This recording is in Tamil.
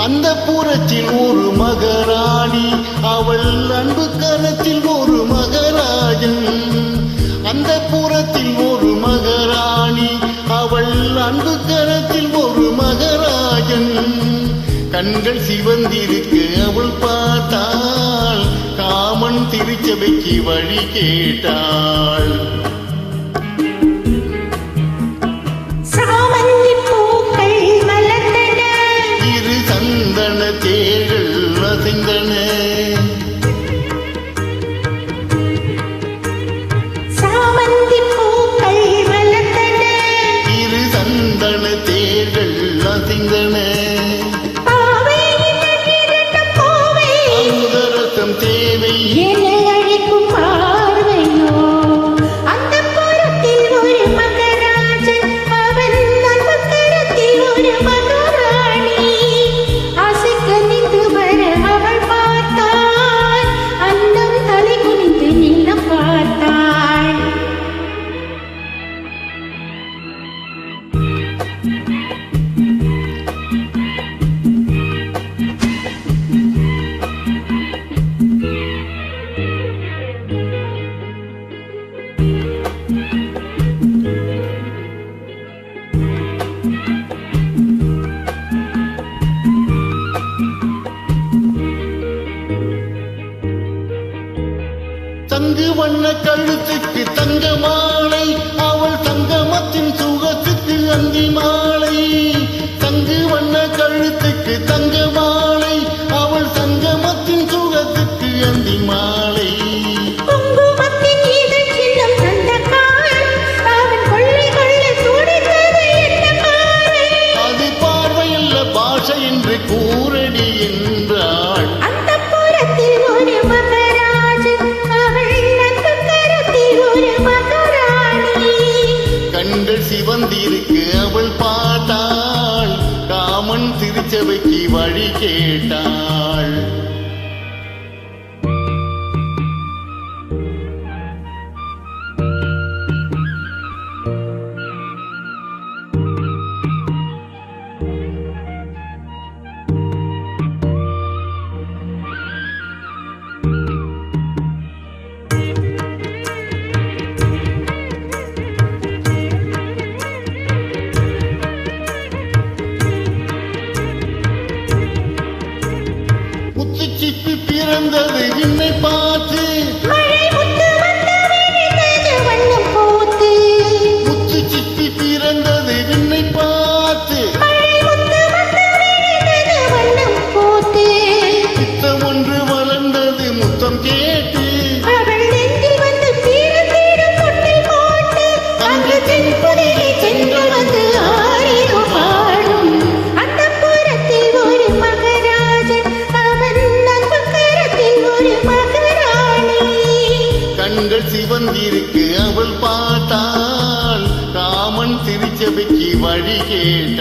அந்த புறத்தில் ஒரு மகாராணி, அவள் அன்பு கரத்தில் ஒரு மகராஜன். அந்த புறத்தில் ஒரு மகாராணி, அவள் அன்பு கரத்தில் ஒரு மகராஜன். கண்கள் சிவந்திருக்கு அவள் பார்த்தாள், காமன் திருச்சபைக்கு வழி கேட்டாள். தேர்கள் அசைந்தன, சாமந்தி பூக்கள் வளர்ந்தன, இரு சந்தன தேர்கள் அசைந்தன. அமுதரசம் தேவை என அழைக்கும் பார்வையோ. அந்த புறத்தில் ஒரு மகராஜன், அவன் அன்பு கரத்தில் ஒரு மகாராணி. ஆசைக்கனிந்து வர அவள் பார்த்தாள், அன்னம் தலை குனிந்து நின்ன பார்த்தாள். தங்கு வண்ண கழுத்துக்கு தங்க மாலை, அவள் தங்கமத்தின் சுகத்துக்கு அந்தி மாலை. தங்கு வண்ண கழுத்துக்கு தங்க மாலை, அவள் தங்கமத்தின் சுகத்துக்கு அந்தி மாலை. குங்குமத்தின் இதழ் சின்னம் தந்த கால், அவன் கொள்ளை கொள்ள துடித்தது என்ன பாறை. அது பார்வையல்ல பாஷை என்று கூறடி என்றாள். அந்த புறத்தில் ஒரு மகராஜன், அவள் அன்பு கரத்தில் ஒரு மகாராணி. கண்கள் சிவந்திருக்கு அவள் பார்த்தாள், காமன் திருச்சபைக்கு வழி கேட்டாள். முத்துச்சிப்பி பிறந்தது விண்ணை பார்த்து, மழை முத்து வந்து விழுந்தது வண்ணம் போத்து. முத்துச்சிப்பி பிறந்தது விண்ணை பார்த்து, மழை முத்து வந்து விழுந்தது வண்ணம் போத்து. சித்தம் ஒன்று வளர்ந்தது முத்தம் கேட்டு, அவள் நெஞ்சில் வந்து தீர தீர கொட்டை போட்டு, அங்கு தென்புதிரை சென்று வந்து ஆடியோ பாடும். அந்த புறத்தில் ஒரு மகராஜன், அவன் அன்பு கரத்தில் ஒரு மகாராணி. கண்கள் சிவந்திருக்கு அவள் பார்த்தாள், காமன் திருச்சபைக்கு வழி கேட்டாள்.